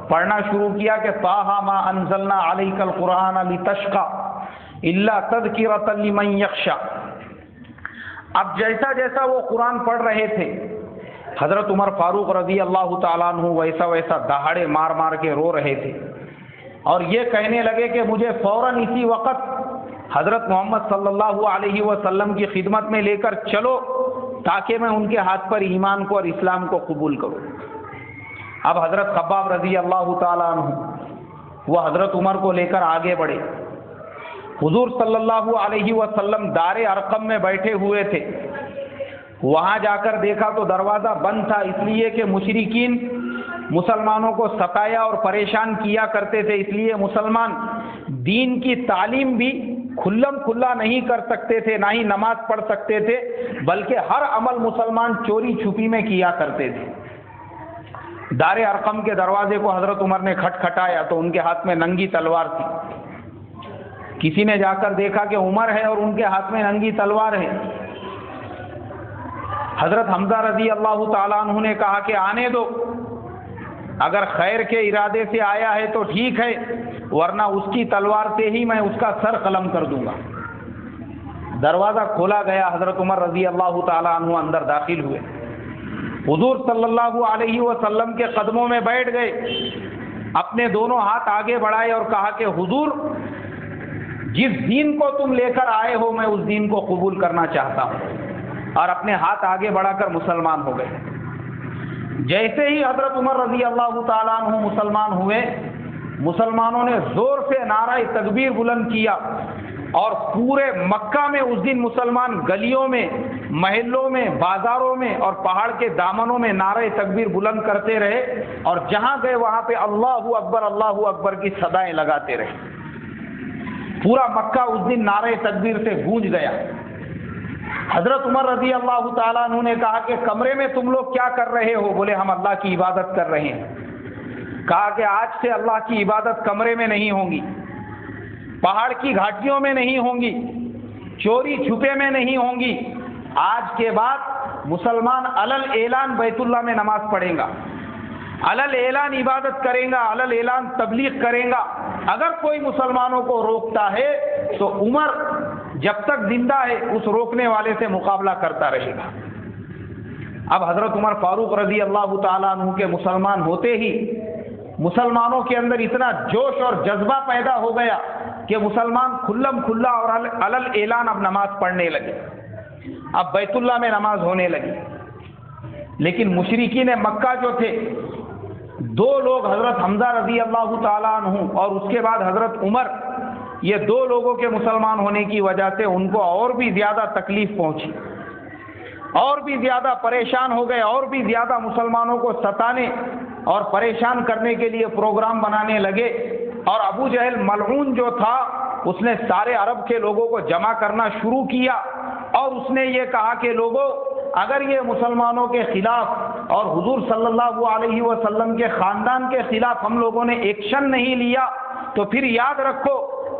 پڑھنا شروع کیا کہ طٰہٰ ما انزلنا علیک القرآن لتشقی الا تذکرۃ لمن یخشی۔ اب جیسا جیسا وہ قرآن پڑھ رہے تھے حضرت عمر فاروق رضی اللہ تعالیٰ عنہ ویسا ویسا دہاڑے مار مار کے رو رہے تھے اور یہ کہنے لگے کہ مجھے فوراً اسی وقت حضرت محمد صلی اللہ علیہ وسلم کی خدمت میں لے کر چلو تاکہ میں ان کے ہاتھ پر ایمان کو اور اسلام کو قبول کروں۔ اب حضرت خباب رضی اللہ تعالیٰ عنہ وہ حضرت عمر کو لے کر آگے بڑھے۔ حضور صلی اللہ علیہ وسلم دار ارقم میں بیٹھے ہوئے تھے، وہاں جا کر دیکھا تو دروازہ بند تھا، اس لیے کہ مشرکین مسلمانوں کو ستایا اور پریشان کیا کرتے تھے، اس لیے مسلمان دین کی تعلیم بھی کھلم کھلا نہیں کر سکتے تھے، نہ ہی نماز پڑھ سکتے تھے، بلکہ ہر عمل مسلمان چوری چھپی میں کیا کرتے تھے۔ دار ارقم کے دروازے کو حضرت عمر نے کھٹکھٹایا تو ان کے ہاتھ میں ننگی تلوار تھی۔ کسی نے جا کر دیکھا کہ عمر ہے اور ان کے ہاتھ میں ننگی تلوار ہے۔ حضرت حمزہ رضی اللہ تعالیٰ عنہ نے کہا کہ آنے دو، اگر خیر کے ارادے سے آیا ہے تو ٹھیک ہے، ورنہ اس کی تلوار سے ہی میں اس کا سر قلم کر دوں گا۔ دروازہ کھولا گیا، حضرت عمر رضی اللہ تعالیٰ عنہ اندر داخل ہوئے، حضور صلی اللہ علیہ وسلم کے قدموں میں بیٹھ گئے، اپنے دونوں ہاتھ آگے بڑھائے اور کہا کہ حضور جس دین کو تم لے کر آئے ہو میں اس دین کو قبول کرنا چاہتا ہوں، اور اپنے ہاتھ آگے بڑھا کر مسلمان ہو گئے۔ جیسے ہی حضرت عمر رضی اللہ تعالیٰ عنہ مسلمان ہوئے، مسلمانوں نے زور سے نعرہ تکبیر بلند کیا اور پورے مکہ میں اس دن مسلمان گلیوں میں، محلوں میں، بازاروں میں اور پہاڑ کے دامنوں میں نعرہ تکبیر بلند کرتے رہے اور جہاں گئے وہاں پہ اللہ اکبر کی صدائیں لگاتے رہے۔ پورا مکہ اس دن نعرہ تکبیر سے گونج گیا۔ حضرت عمر رضی اللہ تعالیٰ عنہ نے کہا کہ کمرے میں تم لوگ کیا کر رہے ہو؟ بولے ہم اللہ کی عبادت کر رہے ہیں۔ کہا کہ آج سے اللہ کی عبادت کمرے میں نہیں ہوں گی، پہاڑ کی گھاٹیوں میں نہیں ہوں گی، چوری چھپے میں نہیں ہوں گی، آج کے بعد مسلمان علل اعلان بیت اللہ میں نماز پڑھے گا، علل اعلان عبادت کرے گا، علل اعلان تبلیغ کرے گا. اگر کوئی مسلمانوں کو روکتا ہے تو عمر جب تک زندہ ہے اس روکنے والے سے مقابلہ کرتا رہے گا. اب حضرت عمر فاروق رضی اللہ تعالیٰ عنہ کے مسلمان ہوتے ہی مسلمانوں کے اندر اتنا جوش اور جذبہ پیدا ہو گیا کہ مسلمان کھلم کھلا اور علل اعلان اب نماز پڑھنے لگے، اب بیت اللہ میں نماز ہونے لگی. لیکن مشرکین مکہ جو تھے، دو لوگ حضرت حمزہ رضی اللہ تعالیٰ عنہ اور اس کے بعد حضرت عمر، یہ دو لوگوں کے مسلمان ہونے کی وجہ سے ان کو اور بھی زیادہ تکلیف پہنچی، اور بھی زیادہ پریشان ہو گئے، اور بھی زیادہ مسلمانوں کو ستانے اور پریشان کرنے کے لیے پروگرام بنانے لگے. اور ابو جہل ملعون جو تھا اس نے سارے عرب کے لوگوں کو جمع کرنا شروع کیا اور اس نے یہ کہا کہ لوگوں، اگر یہ مسلمانوں کے خلاف اور حضور صلی اللہ علیہ وسلم کے خاندان کے خلاف ہم لوگوں نے ایکشن نہیں لیا تو پھر یاد رکھو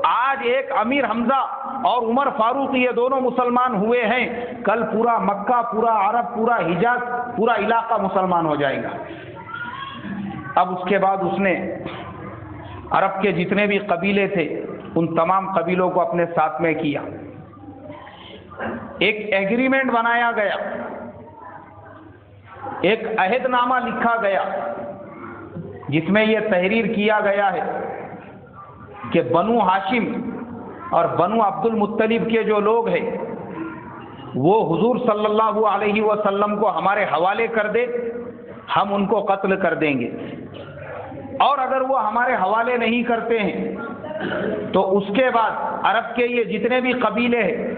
آج ایک امیر حمزہ اور عمر فاروق یہ دونوں مسلمان ہوئے ہیں، کل پورا مکہ، پورا عرب، پورا حجاز، پورا علاقہ مسلمان ہو جائے گا. اب اس کے بعد اس نے عرب کے جتنے بھی قبیلے تھے ان تمام قبیلوں کو اپنے ساتھ میں کیا. ایک ایگریمنٹ بنایا گیا، ایک عہد نامہ لکھا گیا جس میں یہ تحریر کیا گیا ہے کہ بنو ہاشم اور بنو عبد المطلب کے جو لوگ ہیں وہ حضور صلی اللہ علیہ وسلم کو ہمارے حوالے کر دے، ہم ان کو قتل کر دیں گے. اور اگر وہ ہمارے حوالے نہیں کرتے ہیں تو اس کے بعد عرب کے یہ جتنے بھی قبیلے ہیں،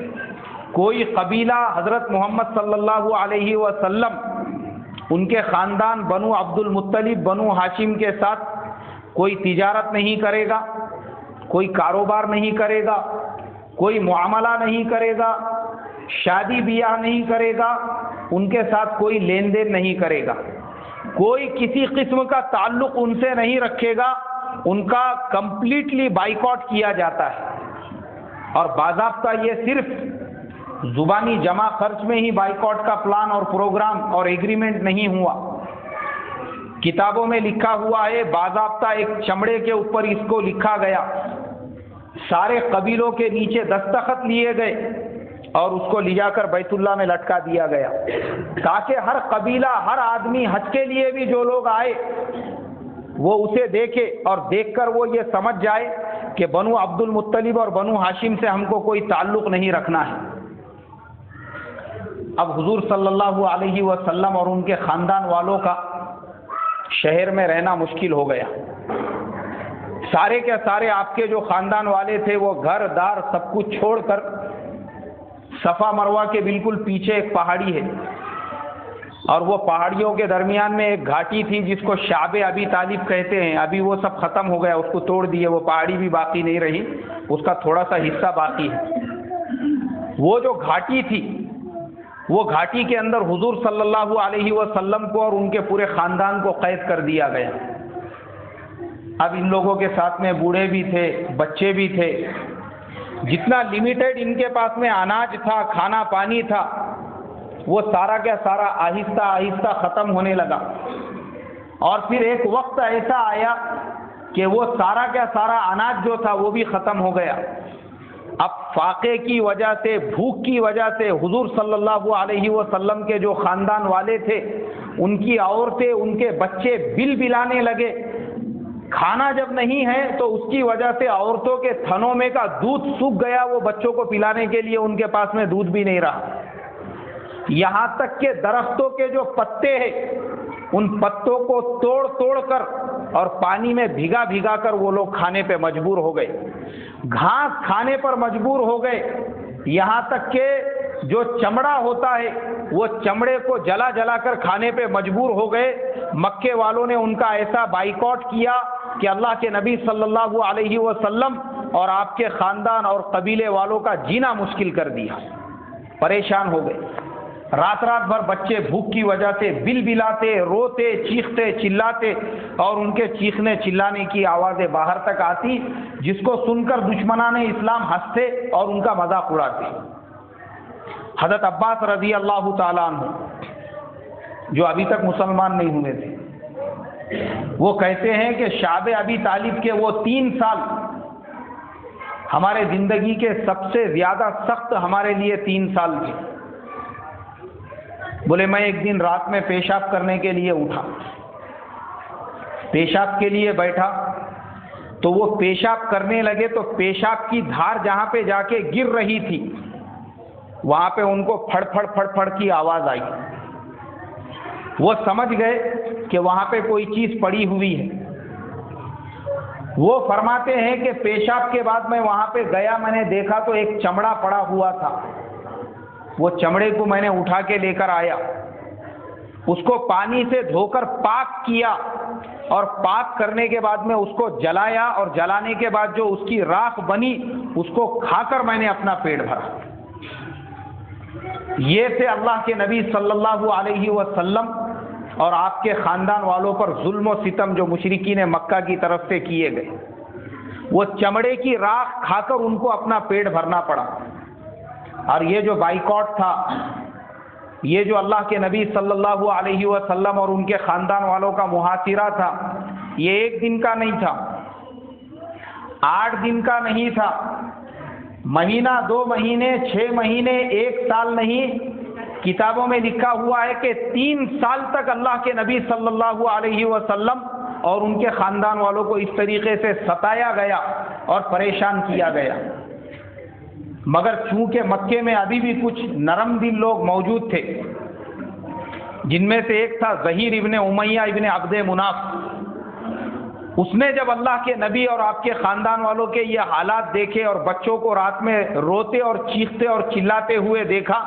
کوئی قبیلہ حضرت محمد صلی اللہ علیہ وسلم، ان کے خاندان بنو عبد المطلب، بنو ہاشم کے ساتھ کوئی تجارت نہیں کرے گا، کوئی کاروبار نہیں کرے گا، کوئی معاملہ نہیں کرے گا، شادی بیاہ نہیں کرے گا، ان کے ساتھ کوئی لین دین نہیں کرے گا، کوئی کسی قسم کا تعلق ان سے نہیں رکھے گا، ان کا کمپلیٹلی بائیکاٹ کیا جاتا ہے. اور باضابطہ یہ صرف زبانی جمع خرچ میں ہی بائیکاٹ کا پلان اور پروگرام اور ایگریمنٹ نہیں ہوا، کتابوں میں لکھا ہوا ہے، باضابطہ ایک چمڑے کے اوپر اس کو لکھا گیا، سارے قبیلوں کے نیچے دستخط لیے گئے اور اس کو لے جا کر بیت اللہ میں لٹکا دیا گیا تاکہ ہر قبیلہ، ہر آدمی حج کے لیے بھی جو لوگ آئے وہ اسے دیکھے اور دیکھ کر وہ یہ سمجھ جائے کہ بنو عبد المطلب اور بنو ہاشم سے ہم کو کوئی تعلق نہیں رکھنا ہے. اب حضور صلی اللہ علیہ وسلم اور ان کے خاندان والوں کا شہر میں رہنا مشکل ہو گیا. سارے کے سارے آپ کے جو خاندان والے تھے وہ گھر دار سب کچھ چھوڑ کر صفا مروہ کے بالکل پیچھے ایک پہاڑی ہے اور وہ پہاڑیوں کے درمیان میں ایک گھاٹی تھی جس کو شعب ابی طالب کہتے ہیں. ابھی وہ سب ختم ہو گیا، اس کو توڑ دیے، وہ پہاڑی بھی باقی نہیں رہی، اس کا تھوڑا سا حصہ باقی ہے. وہ جو گھاٹی تھی وہ گھاٹی کے اندر حضور صلی اللہ علیہ وسلم کو اور ان کے پورے خاندان کو قید کر دیا گیا. اب ان لوگوں کے ساتھ میں بوڑھے بھی تھے، بچے بھی تھے، جتنا لمیٹڈ ان کے پاس میں اناج تھا، کھانا پانی تھا، وہ سارا کا سارا آہستہ آہستہ ختم ہونے لگا. اور پھر ایک وقت ایسا آیا کہ وہ سارا کا سارا اناج جو تھا وہ بھی ختم ہو گیا. اب فاقے کی وجہ سے، بھوک کی وجہ سے حضور صلی اللہ علیہ وسلم کے جو خاندان والے تھے ان کی عورتیں، ان کے بچے بل بلانے لگے. کھانا جب نہیں ہے تو اس کی وجہ سے عورتوں کے تھنوں میں کا دودھ سوکھ گیا، وہ بچوں کو پلانے کے لیے ان کے پاس میں دودھ بھی نہیں رہا. یہاں تک کہ درختوں کے جو پتے ہیں ان پتوں کو توڑ توڑ کر اور پانی میں بھگا بھگا کر وہ لوگ کھانے پہ مجبور ہو گئے، گھاس کھانے پر مجبور ہو گئے. یہاں تک کہ جو چمڑا ہوتا ہے وہ چمڑے کو جلا جلا کر کھانے پہ مجبور ہو گئے. مکے والوں نے ان کا ایسا بائیکاٹ کیا کہ اللہ کے نبی صلی اللہ علیہ وسلم اور آپ کے خاندان اور قبیلے والوں کا جینا مشکل کر دیا. پریشان ہو گئے. رات رات بھر بچے بھوک کی وجہ سے بل بلاتے، روتے، چیختے، چلاتے اور ان کے چیخنے چلانے کی آوازیں باہر تک آتی جس کو سن کر دشمنان اسلام ہنستے اور ان کا مذاق اڑاتے. حضرت عباس رضی اللہ تعالیٰ عنہ جو ابھی تک مسلمان نہیں ہوئے تھے، وہ کہتے ہیں کہ شعب ابی طالب کے وہ 3 سال ہمارے زندگی کے سب سے زیادہ سخت ہمارے لیے 3 سال تھے۔ بولے میں ایک دن رات میں پیشاب کرنے کے لیے اٹھا، پیشاب کے لیے بیٹھا تو وہ پیشاب کرنے لگے تو پیشاب کی دھار جہاں پہ جا کے گر رہی تھی وہاں پہ ان کو پھڑ پھڑ پھڑ پھڑ کی آواز آئی۔ وہ سمجھ گئے کہ وہاں پہ کوئی چیز پڑی ہوئی ہے۔ وہ فرماتے ہیں کہ پیشاب کے بعد میں وہاں پہ گیا، میں نے دیکھا تو ایک چمڑا پڑا ہوا تھا۔ وہ چمڑے کو میں نے اٹھا کے لے کر آیا، اس کو پانی سے دھو کر پاک کیا، اور پاک کرنے کے بعد میں اس کو جلایا، اور جلانے کے بعد جو اس کی راکھ بنی اس کو کھا کر میں نے اپنا پیٹ بھرا۔ یہ تھے اللہ کے نبی صلی اللہ علیہ وسلم اور آپ کے خاندان والوں پر ظلم و ستم جو مشرکین مکہ کی طرف سے کیے گئے۔ وہ چمڑے کی راکھ کھا کر ان کو اپنا پیٹ بھرنا پڑا۔ اور یہ جو بائیکاٹ تھا، یہ جو اللہ کے نبی صلی اللہ علیہ وسلم اور ان کے خاندان والوں کا محاصرہ تھا، یہ 1 دن کا نہیں تھا، 8 دن کا نہیں تھا، مہینہ 2 مہینے 6 مہینے 1 سال نہیں، کتابوں میں لکھا ہوا ہے کہ 3 سال تک اللہ کے نبی صلی اللہ علیہ وسلم اور ان کے خاندان والوں کو اس طریقے سے ستایا گیا اور پریشان کیا گیا۔ مگر چونکہ مکے میں ابھی بھی کچھ نرم دل لوگ موجود تھے، جن میں سے ایک تھا زہیر ابن امیہ ابن عبد مناف، اس نے جب اللہ کے نبی اور آپ کے خاندان والوں کے یہ حالات دیکھے اور بچوں کو رات میں روتے اور چیختے اور چلاتے ہوئے دیکھا،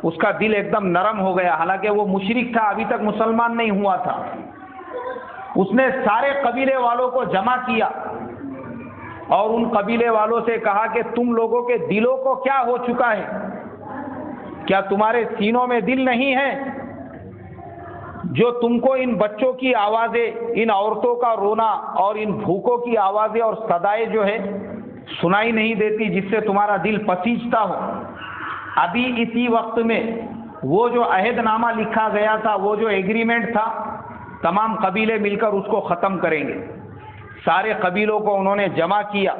اس کا دل ایک دم نرم ہو گیا۔ حالانکہ وہ مشرک تھا، ابھی تک مسلمان نہیں ہوا تھا۔ اس نے سارے قبیلے والوں کو جمع کیا اور ان قبیلے والوں سے کہا کہ تم لوگوں کے دلوں کو کیا ہو چکا ہے؟ کیا تمہارے سینوں میں دل نہیں ہے جو تم کو ان بچوں کی آوازیں، ان عورتوں کا رونا اور ان بھوکوں کی آوازیں اور صدائیں جو ہے سنائی نہیں دیتی، جس سے تمہارا دل پسیجتا ہو؟ ابھی اسی وقت میں وہ جو عہد نامہ لکھا گیا تھا، وہ جو ایگریمنٹ تھا، تمام قبیلے مل کر اس کو ختم کریں گے۔ سارے قبیلوں کو انہوں نے جمع کیا،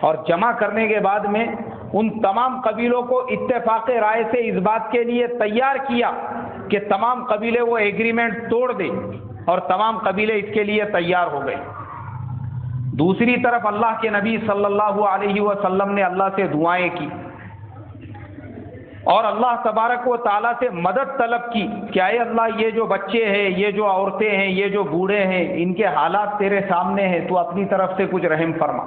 اور جمع کرنے کے بعد میں ان تمام قبیلوں کو اتفاق رائے سے اس بات کے لیے تیار کیا کہ تمام قبیلے وہ ایگریمنٹ توڑ دیں، اور تمام قبیلے اس کے لیے تیار ہو گئے۔ دوسری طرف اللہ کے نبی صلی اللہ علیہ وسلم نے اللہ سے دعائیں کی اور اللہ تبارک و تعالیٰ سے مدد طلب کی کہ اے اللہ، یہ جو بچے ہیں، یہ جو عورتیں ہیں، یہ جو بوڑھے ہیں، ان کے حالات تیرے سامنے ہیں، تو اپنی طرف سے کچھ رحم فرما۔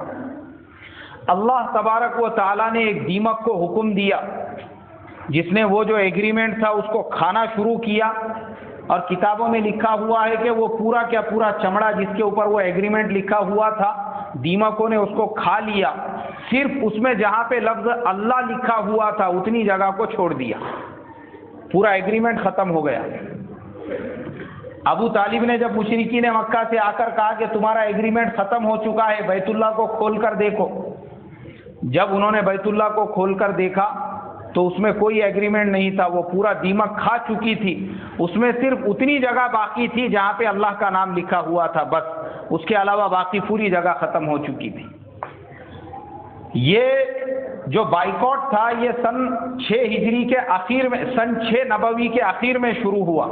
اللہ تبارک و تعالیٰ نے ایک دیمک کو حکم دیا جس نے وہ جو ایگریمنٹ تھا اس کو کھانا شروع کیا، اور کتابوں میں لکھا ہوا ہے کہ وہ پورا کیا پورا چمڑا جس کے اوپر وہ ایگریمنٹ لکھا ہوا تھا، دیمکوں نے اس کو کھا لیا۔ صرف اس میں جہاں پہ لفظ اللہ لکھا ہوا تھا اتنی جگہ کو چھوڑ دیا، پورا ایگریمنٹ ختم ہو گیا۔ ابو طالب نے جب مشرکین مکہ سے آ کر کہا کہ تمہارا ایگریمنٹ ختم ہو چکا ہے، بیت اللہ کو کھول کر دیکھو، جب انہوں نے بیت اللہ کو کھول کر دیکھا تو اس میں کوئی ایگریمنٹ نہیں تھا، وہ پورا دیمک کھا چکی تھی۔ اس میں صرف اتنی جگہ باقی تھی جہاں پہ اللہ کا نام لکھا ہوا تھا، بس اس کے علاوہ باقی پوری جگہ ختم ہو چکی تھی۔ یہ جو بائیکاٹ تھا یہ سن 6 ہجری کے آخر میں، سن 6 نبوی کے آخر میں شروع ہوا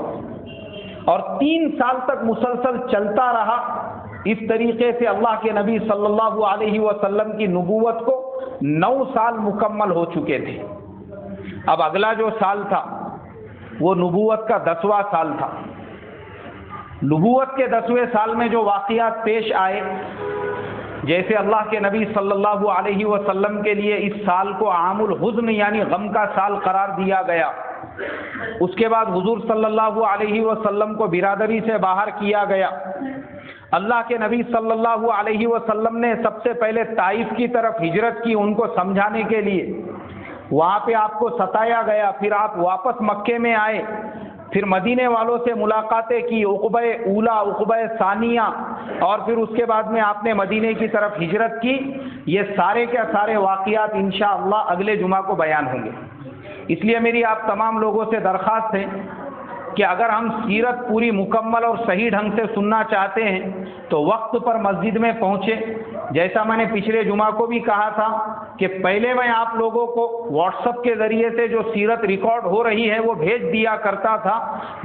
اور 3 سال تک مسلسل چلتا رہا۔ اس طریقے سے اللہ کے نبی صلی اللہ علیہ وسلم کی نبوت کو 9 سال مکمل ہو چکے تھے۔ اب اگلا جو سال تھا وہ نبوت کا 10واں سال تھا۔ نبوت کے 10ویں سال میں جو واقعات پیش آئے، جیسے اللہ کے نبی صلی اللہ علیہ وسلم کے لیے اس سال کو عام الحزن یعنی غم کا سال قرار دیا گیا، اس کے بعد حضور صلی اللہ علیہ وسلم کو برادری سے باہر کیا گیا۔ اللہ کے نبی صلی اللہ علیہ وسلم نے سب سے پہلے طائف کی طرف ہجرت کی ان کو سمجھانے کے لیے، وہاں پہ آپ کو ستایا گیا، پھر آپ واپس مکے میں آئے، پھر مدینے والوں سے ملاقاتیں کی، عقبہ اولا، عقبہ ثانیہ، اور پھر اس کے بعد میں آپ نے مدینے کی طرف ہجرت کی۔ یہ سارے کے سارے واقعات انشاءاللہ اگلے جمعہ کو بیان ہوں گے۔ اس لیے میری آپ تمام لوگوں سے درخواست ہے کہ اگر ہم سیرت پوری مکمل اور صحیح ڈھنگ سے سننا چاہتے ہیں تو وقت پر مسجد میں پہنچے. جیسا میں نے پچھلے جمعہ کو بھی کہا تھا کہ پہلے میں آپ لوگوں کو واٹس ایپ کے ذریعے سے جو سیرت ریکارڈ ہو رہی ہے وہ بھیج دیا کرتا تھا،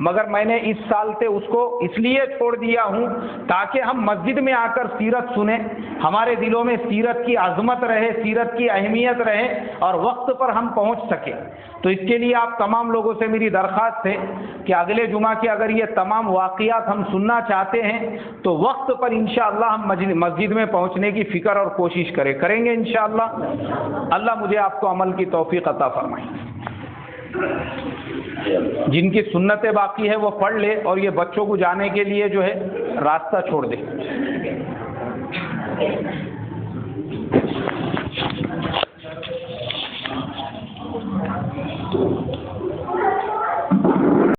مگر میں نے اس سال سے اس کو اس لیے چھوڑ دیا ہوں تاکہ ہم مسجد میں آ کر سیرت سنیں، ہمارے دلوں میں سیرت کی عظمت رہے، سیرت کی اہمیت رہے اور وقت پر ہم پہنچ سکیں. تو اس کے لیے آپ تمام لوگوں سے میری درخواست ہے کہ اگلے جمعہ کے اگر یہ تمام واقعات ہم سننا چاہتے ہیں تو وقت پر انشاءاللہ ہم مسجد میں پہنچنے کی فکر اور کوشش کریں گے انشاءاللہ. اللہ مجھے آپ کو عمل کی توفیق عطا فرمائے. جن کی سنتیں باقی ہے وہ پڑھ لے اور یہ بچوں کو جانے کے لیے جو ہے راستہ چھوڑ دے.